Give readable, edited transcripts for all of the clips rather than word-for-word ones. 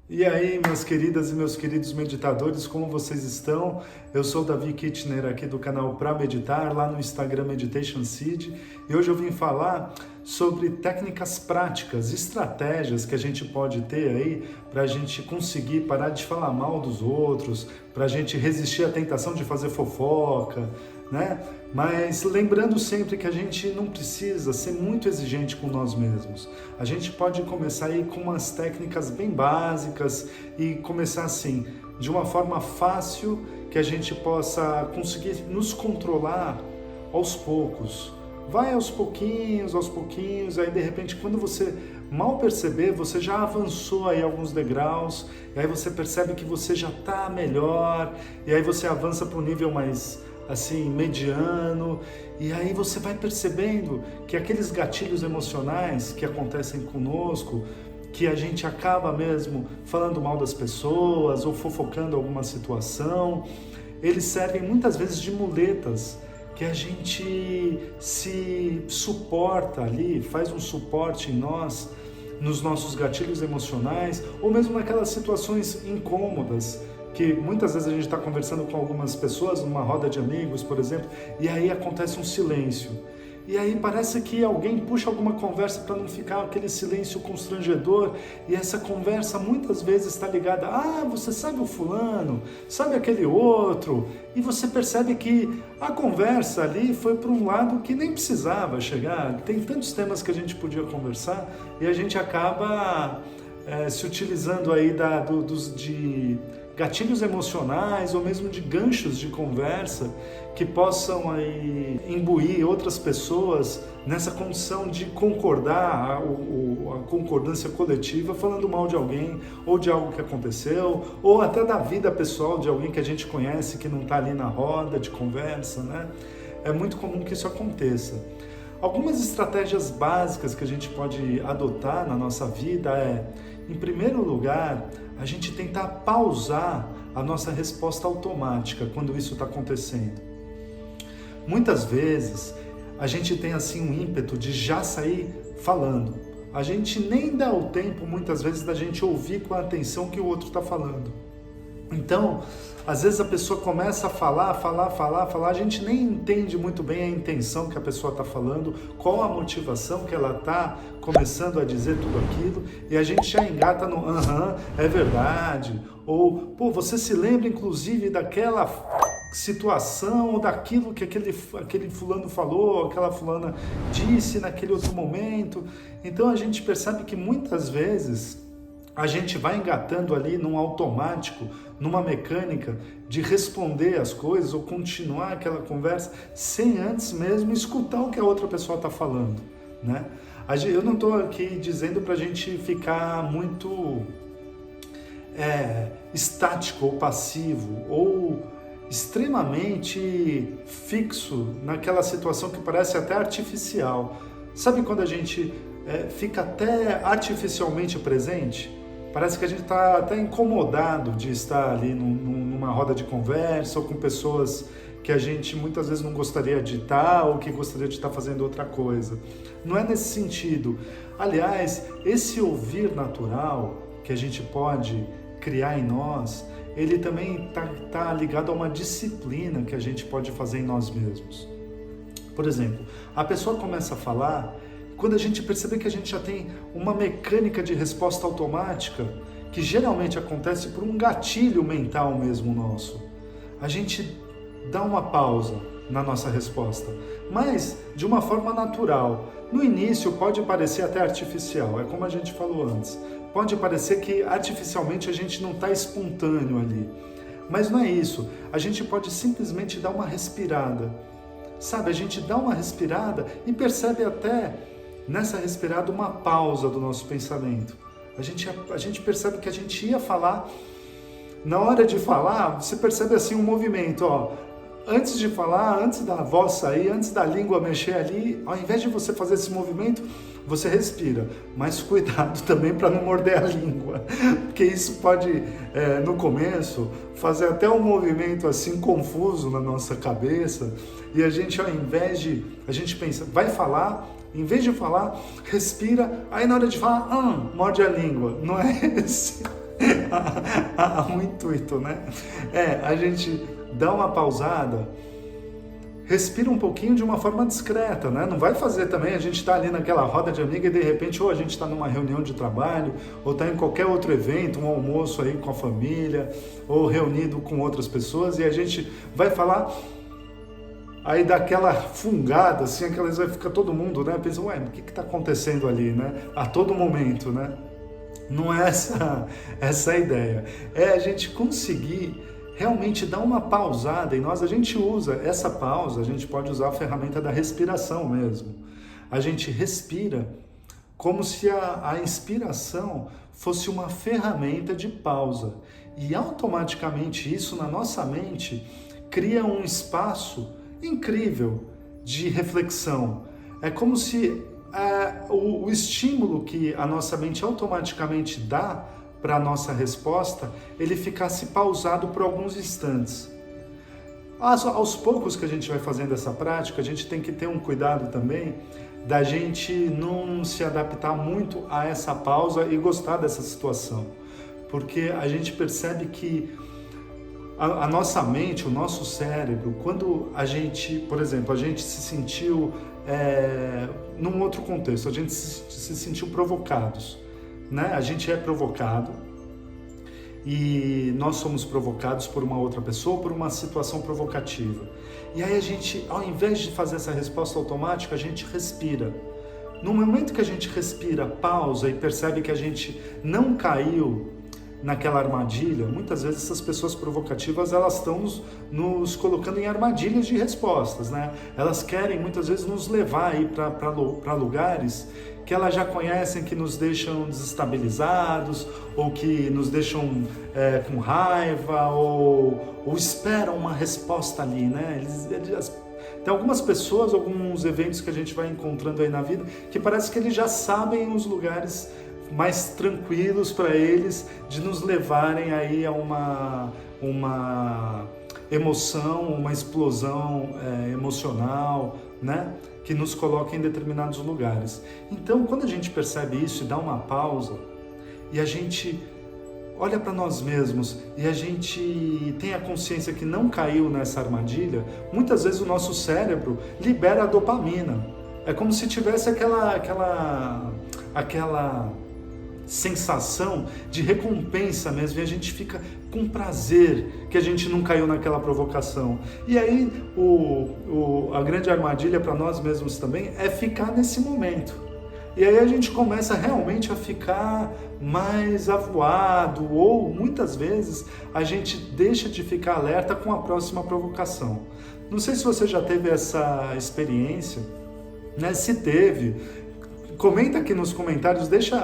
E aí, minhas queridas e meus queridos meditadores, como vocês estão? Eu sou o Davi Kittner aqui do canal Pra Meditar, lá no Instagram Meditation Seed, e hoje eu vim falar sobre técnicas práticas, estratégias que a gente pode ter aí para a gente conseguir parar de falar mal dos outros, para a gente resistir à tentação de fazer fofoca, né? Mas lembrando sempre que a gente não precisa ser muito exigente com nós mesmos. A gente pode começar aí com umas técnicas bem básicas e começar assim, de uma forma fácil, que a gente possa conseguir nos controlar aos poucos. Vai aos pouquinhos, aí de repente quando você mal perceber, você já avançou aí alguns degraus, e aí você percebe que você já está melhor, e aí você avança para um nível mais assim, mediano, e aí você vai percebendo que aqueles gatilhos emocionais que acontecem conosco, que a gente acaba mesmo falando mal das pessoas ou fofocando alguma situação, eles servem muitas vezes de muletas que a gente se suporta ali, faz um suporte em nós, nos nossos gatilhos emocionais, ou mesmo naquelas situações incômodas, que muitas vezes a gente está conversando com algumas pessoas, numa roda de amigos, por exemplo, e aí acontece um silêncio. E aí parece que alguém puxa alguma conversa para não ficar aquele silêncio constrangedor, e essa conversa muitas vezes está ligada, você sabe o fulano, sabe aquele outro, e você percebe que a conversa ali foi para um lado que nem precisava chegar. Tem tantos temas que a gente podia conversar, e a gente acaba se utilizando aí de gatilhos emocionais ou mesmo de ganchos de conversa que possam aí imbuir outras pessoas nessa condição de concordar, a concordância coletiva, falando mal de alguém ou de algo que aconteceu, ou até da vida pessoal de alguém que a gente conhece que não está ali na roda de conversa, né? É muito comum que isso aconteça. Algumas estratégias básicas que a gente pode adotar na nossa vida em primeiro lugar, a gente tentar pausar a nossa resposta automática quando isso está acontecendo. Muitas vezes, a gente tem assim um ímpeto de já sair falando. A gente nem dá o tempo, muitas vezes, da gente ouvir com a atenção que o outro está falando. Então, às vezes a pessoa começa a falar, a gente nem entende muito bem a intenção que a pessoa está falando, qual a motivação que ela está começando a dizer tudo aquilo, e a gente já engata no é verdade, ou, você se lembra inclusive daquela situação, ou daquilo que aquele fulano falou, aquela fulana disse naquele outro momento. Então a gente percebe que muitas vezes a gente vai engatando ali num automático, numa mecânica de responder as coisas ou continuar aquela conversa sem antes mesmo escutar o que a outra pessoa está falando, né? Eu não estou aqui dizendo para a gente ficar muito estático ou passivo ou extremamente fixo naquela situação que parece até artificial. Sabe quando a gente fica até artificialmente presente? Parece que a gente está até incomodado de estar ali numa roda de conversa ou com pessoas que a gente muitas vezes não gostaria de estar ou que gostaria de estar fazendo outra coisa. Não é nesse sentido. Aliás, esse ouvir natural que a gente pode criar em nós, ele também tá ligado a uma disciplina que a gente pode fazer em nós mesmos. Por exemplo, a pessoa começa a falar. Quando a gente perceber que a gente já tem uma mecânica de resposta automática, que geralmente acontece por um gatilho mental mesmo nosso, a gente dá uma pausa na nossa resposta, mas de uma forma natural. No início pode parecer até artificial, é como a gente falou antes. Pode parecer que artificialmente a gente não está espontâneo ali, mas não é isso. A gente pode simplesmente dar uma respirada, sabe? A gente dá uma respirada e percebe até nessa respirada uma pausa do nosso pensamento. A gente percebe que a gente ia falar, na hora de falar, você percebe assim um movimento, antes de falar, antes da voz sair, antes da língua mexer ali, ao invés de você fazer esse movimento, você respira, mas cuidado também para não morder a língua, porque isso pode, no começo, fazer até um movimento assim confuso na nossa cabeça, e a gente, ao invés de, a gente pensa, vai falar, em vez de falar, respira, aí na hora de falar, morde a língua. Não é esse um intuito, né? A gente dá uma pausada, respira um pouquinho de uma forma discreta, né? Não vai fazer também, a gente está ali naquela roda de amiga e de repente ou a gente está numa reunião de trabalho, ou está em qualquer outro evento, um almoço aí com a família, ou reunido com outras pessoas, e a gente vai falar, aí dá aquela fungada, assim, aquelas vai ficar todo mundo, né? Pensa, ué, o que está acontecendo ali, né? A todo momento, né? Não é essa a ideia. É a gente conseguir realmente dar uma pausada em nós. A gente usa essa pausa, a gente pode usar a ferramenta da respiração mesmo. A gente respira como se a inspiração fosse uma ferramenta de pausa. E automaticamente isso na nossa mente cria um espaço incrível de reflexão. É como se o estímulo que a nossa mente automaticamente dá para a nossa resposta, ele ficasse pausado por alguns instantes. Aos poucos que a gente vai fazendo essa prática, a gente tem que ter um cuidado também da gente não se adaptar muito a essa pausa e gostar dessa situação. Porque a gente percebe que a nossa mente, o nosso cérebro, quando a gente, por exemplo, a gente se sentiu num outro contexto, a gente se sentiu provocados, né? A gente é provocado e nós somos provocados por uma outra pessoa, por uma situação provocativa. E aí a gente, ao invés de fazer essa resposta automática, a gente respira. No momento que a gente respira, pausa e percebe que a gente não caiu naquela armadilha, muitas vezes essas pessoas provocativas, elas estão nos colocando em armadilhas de respostas, né? Elas querem muitas vezes nos levar aí para lugares que elas já conhecem, que nos deixam desestabilizados, ou que nos deixam com raiva, ou esperam uma resposta ali, né? Tem algumas pessoas, alguns eventos que a gente vai encontrando aí na vida, que parece que eles já sabem os lugares mais tranquilos para eles de nos levarem aí a uma emoção, uma explosão emocional, né? Que nos coloca em determinados lugares. Então, quando a gente percebe isso e dá uma pausa, e a gente olha para nós mesmos e a gente tem a consciência que não caiu nessa armadilha, muitas vezes o nosso cérebro libera a dopamina. É como se tivesse aquela sensação de recompensa mesmo, e a gente fica com prazer que a gente não caiu naquela provocação. E aí a grande armadilha para nós mesmos também é ficar nesse momento. E aí a gente começa realmente a ficar mais avoado, ou muitas vezes a gente deixa de ficar alerta com a próxima provocação. Não sei se você já teve essa experiência, né? Se teve, comenta aqui nos comentários, deixa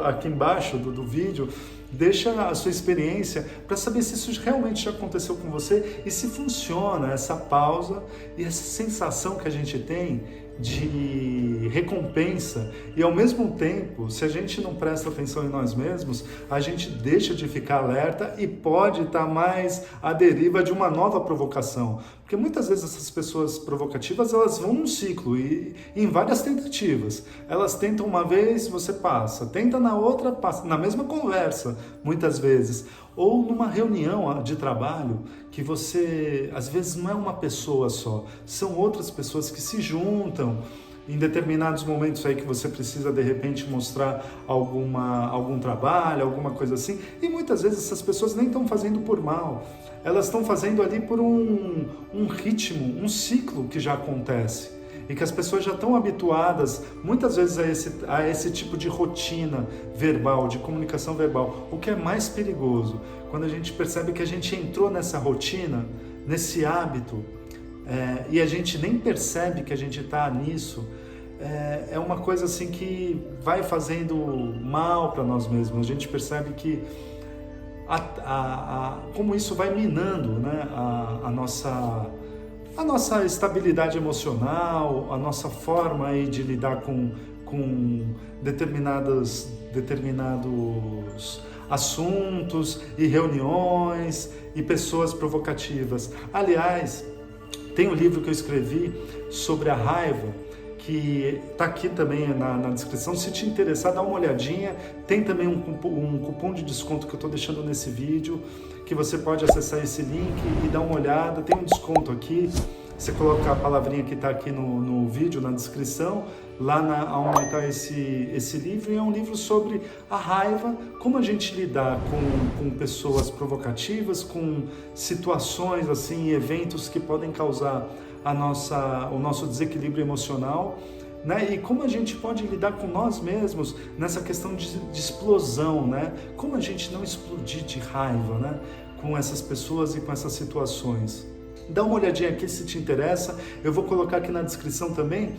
aqui embaixo do vídeo, deixa a sua experiência para saber se isso realmente já aconteceu com você e se funciona essa pausa e essa sensação que a gente tem de recompensa. E ao mesmo tempo, se a gente não presta atenção em nós mesmos, a gente deixa de ficar alerta e pode estar mais à deriva de uma nova provocação. Porque muitas vezes essas pessoas provocativas, elas vão num ciclo e em várias tentativas. Elas tentam uma vez, você passa, tenta na outra, passa, na mesma conversa, muitas vezes. Ou numa reunião de trabalho, que você, às vezes, não é uma pessoa só, são outras pessoas que se juntam em determinados momentos aí que você precisa, de repente, mostrar algum trabalho, alguma coisa assim, e muitas vezes essas pessoas nem estão fazendo por mal, elas estão fazendo ali por um ritmo, um ciclo que já acontece. E que as pessoas já estão habituadas, muitas vezes, a esse tipo de rotina verbal, de comunicação verbal. O que é mais perigoso, quando a gente percebe que a gente entrou nessa rotina, nesse hábito, e a gente nem percebe que a gente está nisso, é uma coisa assim que vai fazendo mal para nós mesmos. A gente percebe que como isso vai minando, né, a nossa estabilidade emocional, a nossa forma aí de lidar com determinados assuntos e reuniões e pessoas provocativas. Aliás, tem um livro que eu escrevi sobre a raiva, que está aqui também na descrição. Se te interessar, dá uma olhadinha. Tem também um cupom de desconto que eu estou deixando nesse vídeo, que você pode acessar esse link e dar uma olhada. Tem um desconto aqui. Você coloca a palavrinha que está aqui no vídeo, na descrição, lá onde está esse livro. E é um livro sobre a raiva, como a gente lidar com pessoas provocativas, com situações, assim, eventos que podem causar o nosso desequilíbrio emocional, né? E como a gente pode lidar com nós mesmos nessa questão de explosão, né? Como a gente não explodir de raiva, né? Com essas pessoas e com essas situações. Dá uma olhadinha aqui se te interessa. Eu vou colocar aqui na descrição também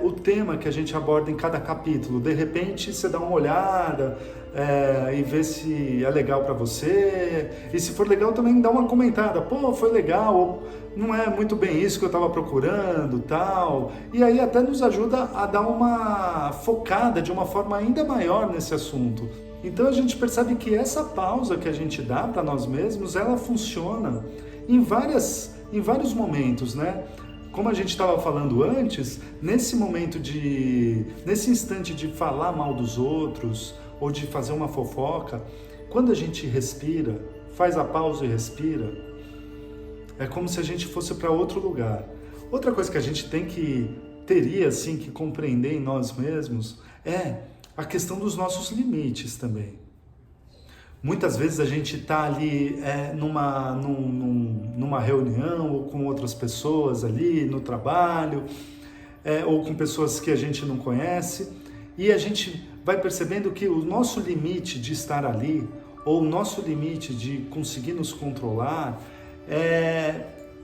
o tema que a gente aborda em cada capítulo. De repente você dá uma olhada e vê se é legal para você. E se for legal também dá uma comentada. Pô, foi legal, ou não é muito bem isso que eu estava procurando, tal. E aí até nos ajuda a dar uma focada de uma forma ainda maior nesse assunto. Então a gente percebe que essa pausa que a gente dá para nós mesmos, ela funciona em vários momentos, né? Como a gente estava falando antes, nesse instante de falar mal dos outros ou de fazer uma fofoca, quando a gente respira, faz a pausa e respira, é como se a gente fosse para outro lugar. Outra coisa que a gente teria assim que compreender em nós mesmos é a questão dos nossos limites também. Muitas vezes a gente está ali numa reunião ou com outras pessoas ali no trabalho, ou com pessoas que a gente não conhece, e a gente vai percebendo que o nosso limite de estar ali, ou o nosso limite de conseguir nos controlar,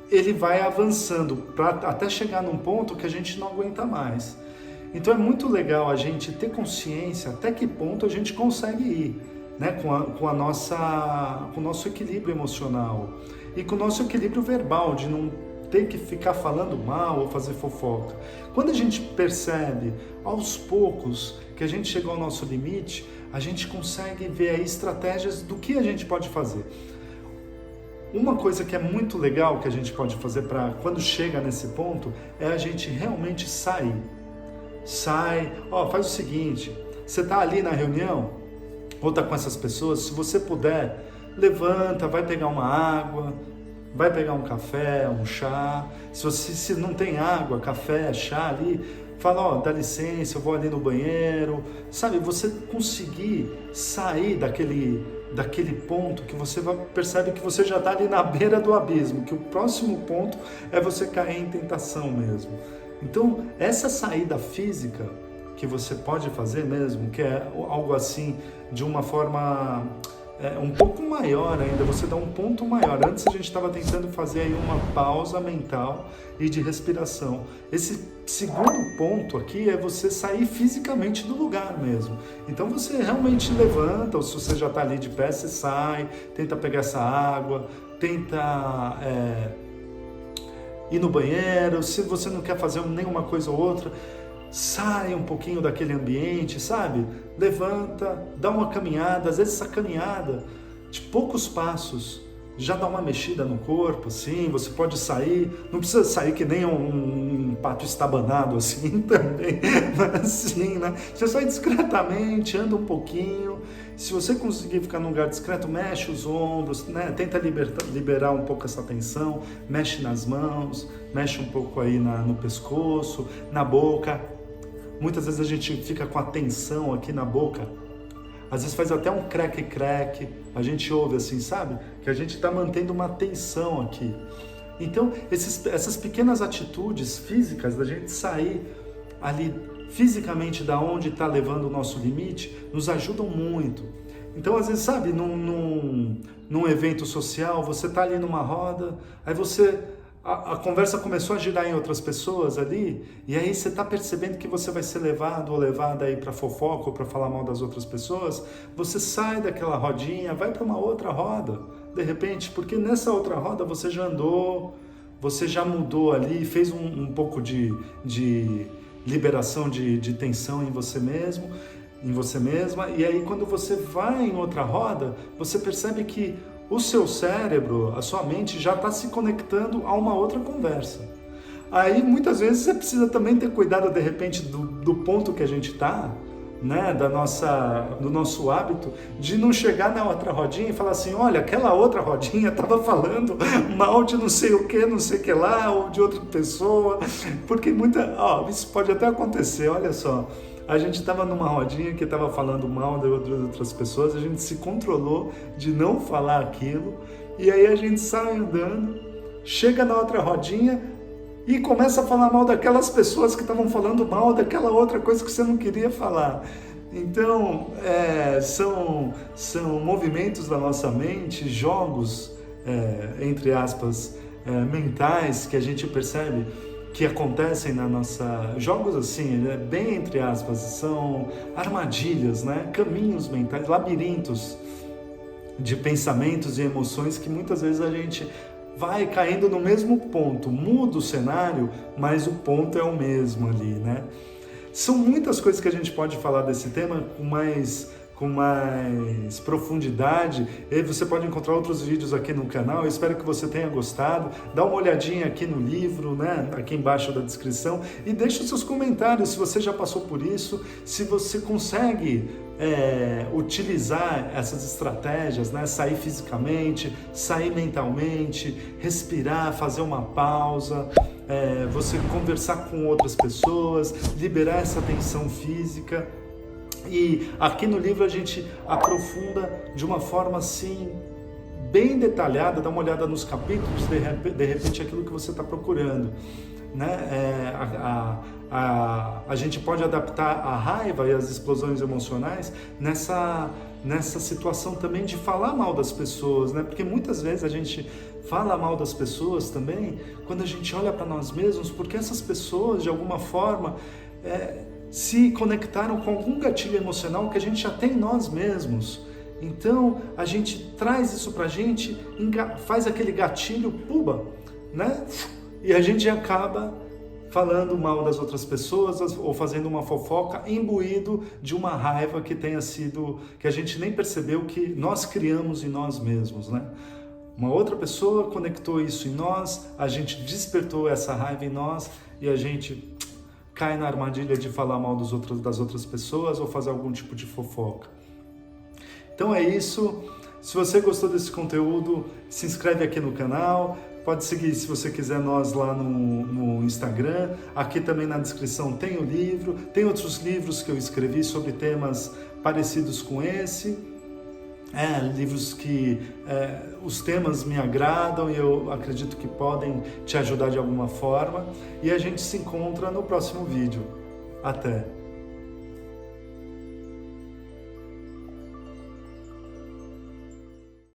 ele vai avançando até chegar num ponto que a gente não aguenta mais. Então é muito legal a gente ter consciência até que ponto a gente consegue ir, né, com o nosso equilíbrio emocional e com o nosso equilíbrio verbal, de não ter que ficar falando mal ou fazer fofoca. Quando a gente percebe aos poucos que a gente chegou ao nosso limite, a gente consegue ver aí estratégias do que a gente pode fazer. Uma coisa que é muito legal que a gente pode fazer para quando chega nesse ponto é a gente realmente sair. Faz o seguinte, você está ali na reunião, ou tá com essas pessoas, se você puder, levanta, vai pegar uma água, vai pegar um café, um chá. Se não tem água, café, chá ali, fala, dá licença, eu vou ali no banheiro. Sabe, você conseguir sair daquele ponto que você percebe que você já está ali na beira do abismo, que o próximo ponto é você cair em tentação mesmo. Então, essa saída física que você pode fazer mesmo, que é algo assim, de uma forma um pouco maior ainda, você dá um ponto maior. Antes a gente estava tentando fazer aí uma pausa mental e de respiração. Esse segundo ponto aqui é você sair fisicamente do lugar mesmo. Então você realmente levanta, ou se você já está ali de pé, você sai, tenta pegar essa água, tenta ir no banheiro. Se você não quer fazer nenhuma coisa ou outra, sai um pouquinho daquele ambiente, sabe? Levanta, dá uma caminhada. Às vezes essa caminhada de poucos passos já dá uma mexida no corpo, assim. Você pode sair, não precisa sair que nem um pato estabanado assim também, mas assim, né? Você sai discretamente, anda um pouquinho. Se você conseguir ficar num lugar discreto, mexe os ombros, né? Tenta liberar um pouco essa tensão, mexe nas mãos, mexe um pouco aí no pescoço, na boca. Muitas vezes a gente fica com a tensão aqui na boca, às vezes faz até um creque-creque, a gente ouve assim, sabe? Que a gente está mantendo uma tensão aqui. Então, essas pequenas atitudes físicas, da gente sair ali fisicamente da onde está levando o nosso limite, nos ajudam muito. Então, às vezes, sabe, num evento social, você está ali numa roda, aí a conversa começou a girar em outras pessoas ali, e aí você está percebendo que você vai ser levado ou levada aí para fofoca ou para falar mal das outras pessoas. Você sai daquela rodinha, vai para uma outra roda, de repente, porque nessa outra roda você já andou, você já mudou ali, fez um pouco de liberação de tensão em você mesmo, em você mesma, e aí quando você vai em outra roda, você percebe que o seu cérebro, a sua mente já está se conectando a uma outra conversa. Aí muitas vezes você precisa também ter cuidado de repente do ponto que a gente está, né, do nosso hábito, de não chegar na outra rodinha e falar assim, olha, aquela outra rodinha estava falando mal de não sei o que lá, ou de outra pessoa, porque isso pode até acontecer, olha só, a gente estava numa rodinha que estava falando mal de outras pessoas, a gente se controlou de não falar aquilo, e aí a gente sai andando, chega na outra rodinha e começa a falar mal daquelas pessoas que estavam falando mal daquela outra coisa que você não queria falar. Então, são movimentos da nossa mente, jogos, entre aspas, mentais, que a gente percebe que acontecem na nossa... Jogos assim, bem entre aspas, são armadilhas, né? Caminhos mentais, labirintos de pensamentos e emoções que muitas vezes a gente vai caindo no mesmo ponto, muda o cenário, mas o ponto é o mesmo ali, né? São muitas coisas que a gente pode falar desse tema com mais profundidade, e você pode encontrar outros vídeos aqui no canal. Eu espero que você tenha gostado. Dá uma olhadinha aqui no livro, né, aqui embaixo da descrição, e deixa os seus comentários se você já passou por isso, se você consegue utilizar essas estratégias, né, sair fisicamente, sair mentalmente, respirar, fazer uma pausa, você conversar com outras pessoas, liberar essa tensão física. E aqui no livro a gente aprofunda de uma forma assim, bem detalhada, dá uma olhada nos capítulos, de repente aquilo que você está procurando, né? A gente pode adaptar a raiva e as explosões emocionais nessa situação também de falar mal das pessoas, né? Porque muitas vezes a gente fala mal das pessoas também quando a gente olha para nós mesmos, porque essas pessoas de alguma forma se conectaram com algum gatilho emocional que a gente já tem em nós mesmos. Então a gente traz isso pra gente, faz aquele gatilho, puba, né? E a gente acaba falando mal das outras pessoas ou fazendo uma fofoca imbuído de uma raiva que tenha sido, que a gente nem percebeu que nós criamos em nós mesmos, né? Uma outra pessoa conectou isso em nós, a gente despertou essa raiva em nós e a gente cai na armadilha de falar mal das outras pessoas ou fazer algum tipo de fofoca. Então é isso. Se você gostou desse conteúdo, se inscreve aqui no canal. Pode seguir, se você quiser, nós lá no Instagram. Aqui também na descrição tem o livro. Tem outros livros que eu escrevi sobre temas parecidos com esse. Livros que os temas me agradam e eu acredito que podem te ajudar de alguma forma. E a gente se encontra no próximo vídeo. Até!